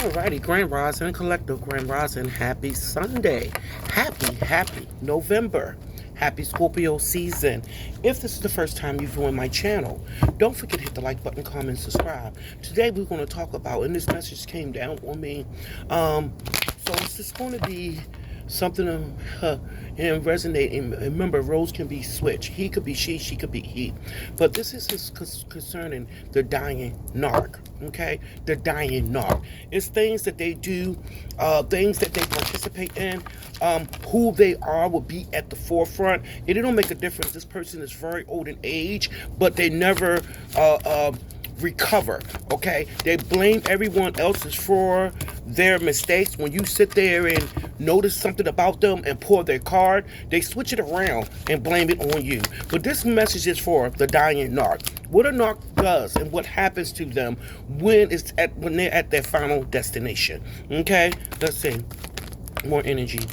Alrighty, Grand Rising and Collective Grand Rising. Happy Sunday. Happy November. Happy Scorpio season. If this is the first time you've joined my channel, don't forget to hit the like button, comment, subscribe. Today we're going to talk about, and this message came down on me. So it's just going to be something and resonate. And remember, roles can be switched. He could be she could be he. But this is concerning the dying narc. Okay, the dying narc. It's things that they do, things that they participate in. Who they are will be at the forefront. It don't make a difference. This person is very old in age, but they never recover. Okay, they blame everyone else's for their mistakes. When you sit there and notice something about them and pull their card, they switch it around and blame it on you. But this message is for the dying narc. What a narc does and what happens to them when they're at their final destination. Okay, let's see. More energy.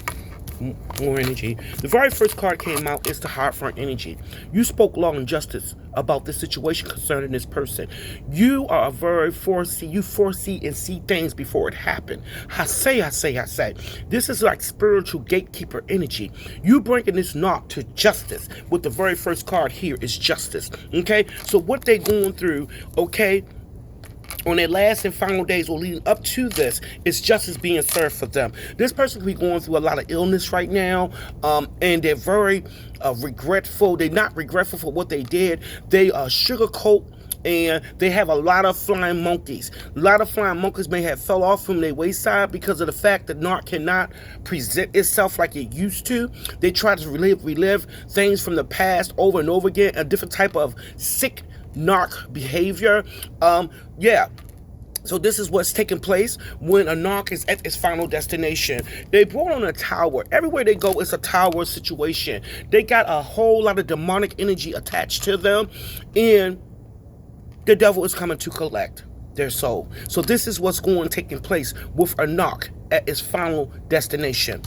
The very first card came out is the Hierophant energy. You spoke law and justice about this situation concerning this person. You are a very you foresee and see things before it happen. I say. This is like spiritual gatekeeper energy. You bringing this narc to justice with the very first card here is justice. Okay, so what they going through, okay, on their last and final days or leading up to this, is justice being served for them. This person could be going through a lot of illness right now, and they're very regretful. They're not regretful for what they did. They sugarcoat, and they have a lot of flying monkeys. A lot of flying monkeys may have fell off from their wayside because of the fact that narc cannot present itself like it used to. They try to relive things from the past over and over again, a different type of sick narc behavior. So this is what's taking place when a narc is at its final destination. They brought on a tower. Everywhere they go, it's a tower situation. They got a whole lot of demonic energy attached to them, and the devil is coming to collect their soul. So this is what's taking place with a narc at its final destination.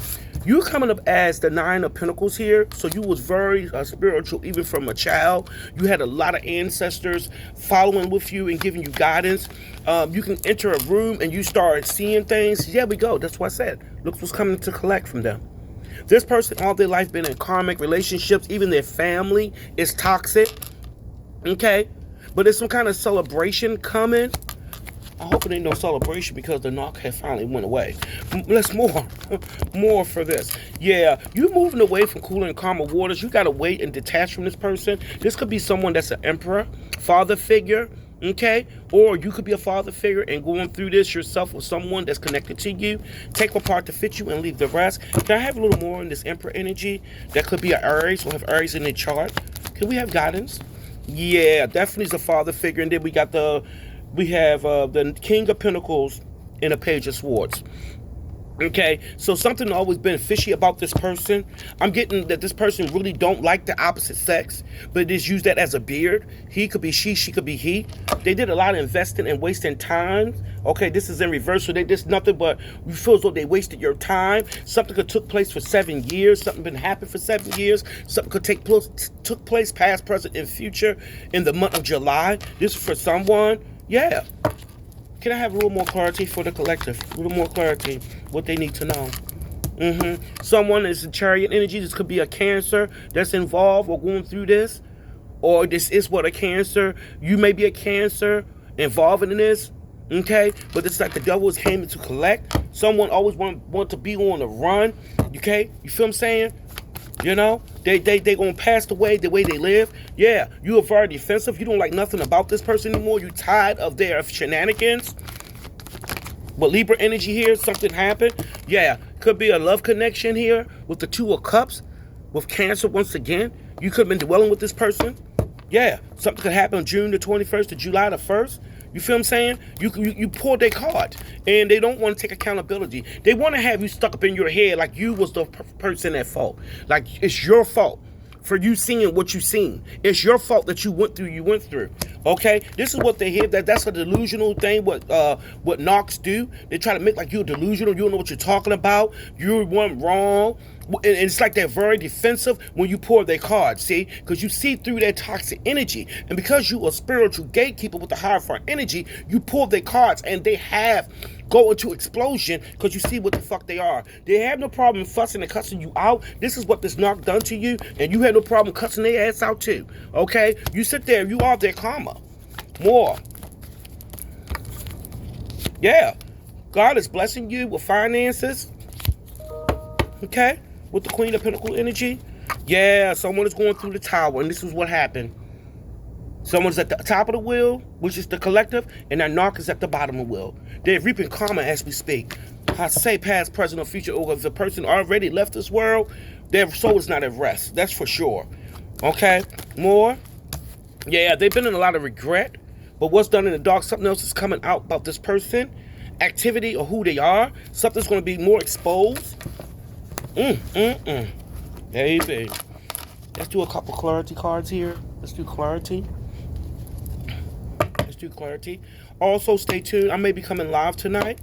You're coming up as the Nine of Pentacles here, so you was very spiritual even from a child. You had a lot of ancestors following with you and giving you guidance. You can enter a room and you start seeing things. Yeah, we go. That's what I said. Look what's coming to collect from them. This person all their life been in karmic relationships. Even their family is toxic. Okay? But there's some kind of celebration coming. I hope it ain't no celebration because the narc had finally went away. Let's more for this. Yeah, you moving away from cooler and calmer waters. You got to wait and detach from this person. This could be someone that's an emperor, father figure, okay? Or you could be a father figure and going through this yourself with someone that's connected to you. Take one part to fit you and leave the rest. Can I have a little more in this emperor energy? That could be an Aries. We'll have Aries in the chart. Can we have guidance? Yeah, definitely is a father figure. And then we have the King of Pentacles and a Page of Swords. Okay, so something always been fishy about this person. I'm getting that this person really don't like the opposite sex, but just use that as a beard. He could be she could be he. They did a lot of investing and wasting time. Okay, this is in reverse, so they just nothing but you feel as though they wasted your time. Something could took place for 7 years. Something been happening for 7 years. Something could took place past, present, and future in the month of July. This is for someone. Yeah. Can I have a little more clarity for the collective? A little more clarity, what they need to know. Someone is a Chariot energy. This could be a Cancer that's involved or going through this. Or this is what a Cancer. You may be a Cancer involved in this. Okay? But it's like the devil is came to collect. Someone always want to be on the run. Okay? You feel what I'm saying? You know, they gonna pass away the way they live. Yeah, you are very defensive. You don't like nothing about this person anymore. You tired of their shenanigans. But Libra energy here, something happened. Yeah, could be a love connection here with the Two of Cups, with Cancer once again. You could have been dwelling with this person. Yeah, something could happen June the 21st to July the 1st. You feel what I'm saying? You pulled their card, and they don't want to take accountability. They want to have you stuck up in your head like you was the person at fault. Like it's your fault for you seeing what you seen. It's your fault that you went through. Okay? This is what they hear. That's a delusional thing, what narcs do. They try to make like you're delusional. You don't know what you're talking about. You weren't wrong. And it's like they're very defensive when you pour their cards, see? Because you see through their toxic energy. And because you are a spiritual gatekeeper with the Hierophant energy, you pull their cards and they have go into explosion because you see what the fuck they are. They have no problem fussing and cussing you out. This is what this knock done to you, and you have no problem cussing their ass out too. Okay? You sit there, you are their karma. More. Yeah. God is blessing you with finances. Okay? With the Queen of Pentacles energy. Yeah, someone is going through the tower, and this is what happened. Someone's at the top of the wheel, which is the collective, and that knock is at the bottom of the wheel. They're reaping karma as we speak. I say past, present, or future, or if the person already left this world, their soul is not at rest. That's for sure. Okay? More. Yeah, they've been in a lot of regret, but what's done in the dark, something else is coming out about this person, activity, or who they are. Something's going to be more exposed. Baby. Let's do a couple clarity cards here. Let's do clarity. Let's do clarity. Also, stay tuned. I may be coming live tonight.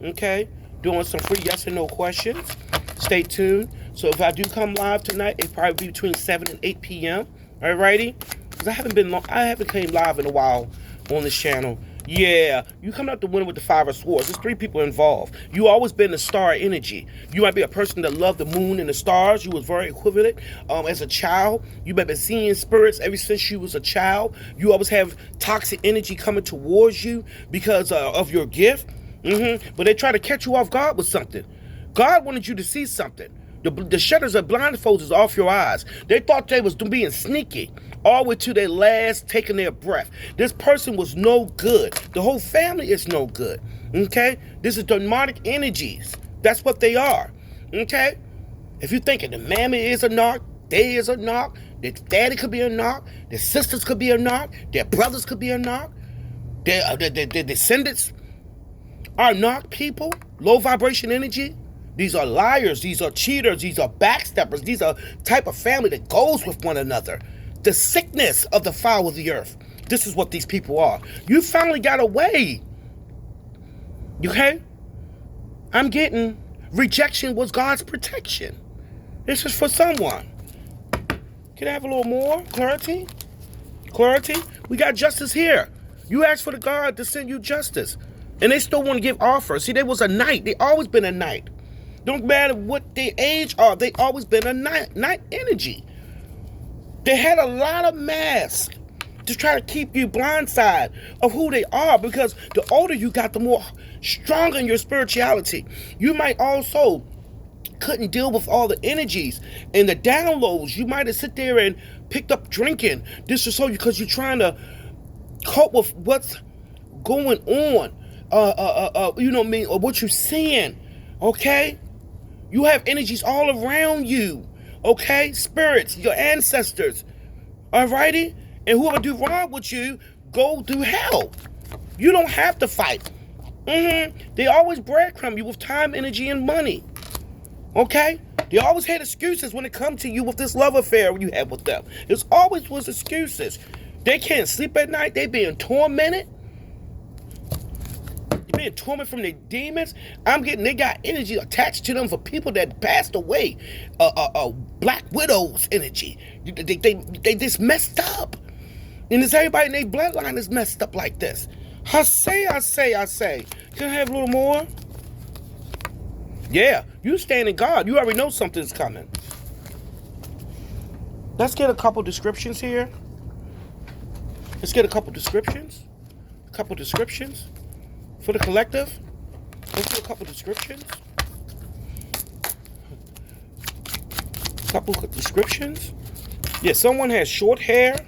Okay? Doing some free yes and no questions. Stay tuned. So if I do come live tonight, it'll probably be between 7 and 8 p.m. Alrighty? Because I haven't came live in a while on this channel. Yeah, you come out the winner with the Five of Swords. There's 3 people involved. You always been the star energy. You might be a person that loved the moon and the stars. You was very equivalent as a child. You might be seeing spirits ever since you was a child. You always have toxic energy coming towards you because of your gift. But they try to catch you off guard with something. God wanted you to see something. The shutters of blindfolds is off your eyes. They thought they was being sneaky all the way to their last taking their breath. This person was no good. The whole family is no good. Okay? This is demonic energies. That's what they are. Okay? If you're thinking the mammy is a knock, they is a knock, their daddy could be a knock, their sisters could be a knock, their brothers could be a knock, their descendants are knock people, low vibration energy. These are liars, these are cheaters, these are backsteppers, these are type of family that goes with one another. The sickness of the fowl of the earth. This is what these people are. You finally got away. Okay? I'm getting rejection was God's protection. This is for someone. Can I have a little more clarity? Clarity? We got justice here. You asked for the God to send you justice. And they still want to give offers. See, they was a knight. They always been a knight. Don't matter what their age are, they always been a night energy. They had a lot of masks to try to keep you blindsided of who they are, because the older you got, the more stronger in your spirituality. You might also couldn't deal with all the energies and the downloads. You might have sit there and picked up drinking. This is so because you're trying to cope with what's going on, you know what I mean, or what you're seeing. Okay? You have energies all around you, okay? Spirits, your ancestors, alrighty? And whoever do wrong with you, go through hell. You don't have to fight. They always breadcrumb you with time, energy, and money, okay? They always had excuses when it comes to you with this love affair you have with them. It always was excuses. They can't sleep at night. They being tormented. Being tormented from their demons. They got energy attached to them for people that passed away. Black widows energy. They just messed up. And it's everybody in their bloodline is messed up like this. I say. Can I have a little more? Yeah, you stand in God. You already know something's coming. Let's get a couple descriptions here. Let's get a couple descriptions. For the collective, let's do a couple descriptions. Yeah, someone has short hair.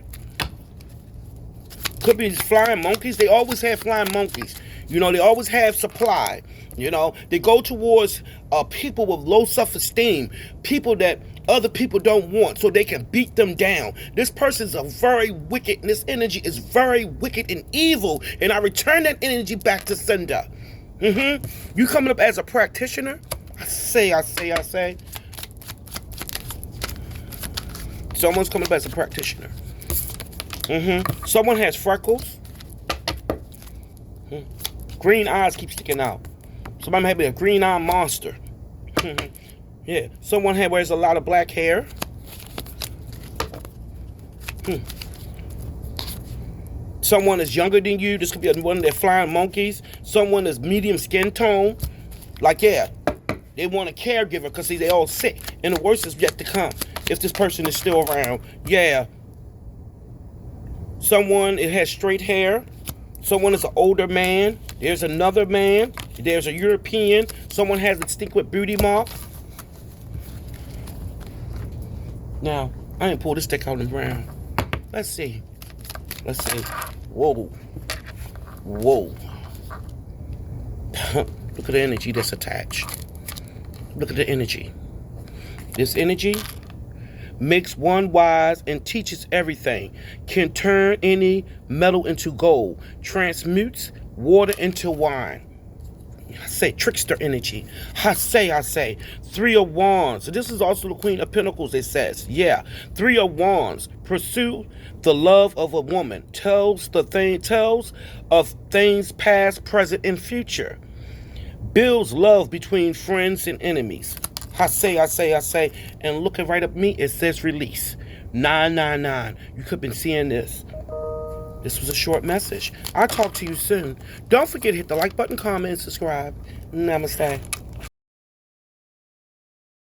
Could be flying monkeys. They always have flying monkeys. You know, they always have supply. You know, they go towards people with low self-esteem, people that other people don't want, so they can beat them down. This person's a very wicked, and this energy is very wicked and evil, and I return that energy back to sender. You coming up as a practitioner? I say. Someone's coming up as a practitioner. Someone has freckles. Green eyes keep sticking out. Somebody might be a green eye monster. Yeah, someone wears a lot of black hair. Someone is younger than you. This could be one of their flying monkeys. Someone is medium skin tone. Like, yeah, they want a caregiver because they all sick. And the worst is yet to come. If this person is still around. Yeah. Someone, it has straight hair. Someone is an older man. There's another man. There's a European. Someone has a distinct beauty mark. Now, I didn't pull this deck out in brown. Let's see. Let's see. Whoa. Whoa. Look at the energy that's attached. Look at the energy. This energy makes one wise and teaches everything. Can turn any metal into gold. Transmutes water into wine. I say trickster energy. I say. 3 of Wands. So this is also the Queen of Pentacles, it says. Yeah. 3 of Wands. Pursue the love of a woman. Tells of things past, present, and future. Builds love between friends and enemies. I say. And looking right up me, it says release. 999. You could have been seeing this. This was a short message. I'll talk to you soon. Don't forget to hit the like button, comment, and subscribe. Namaste.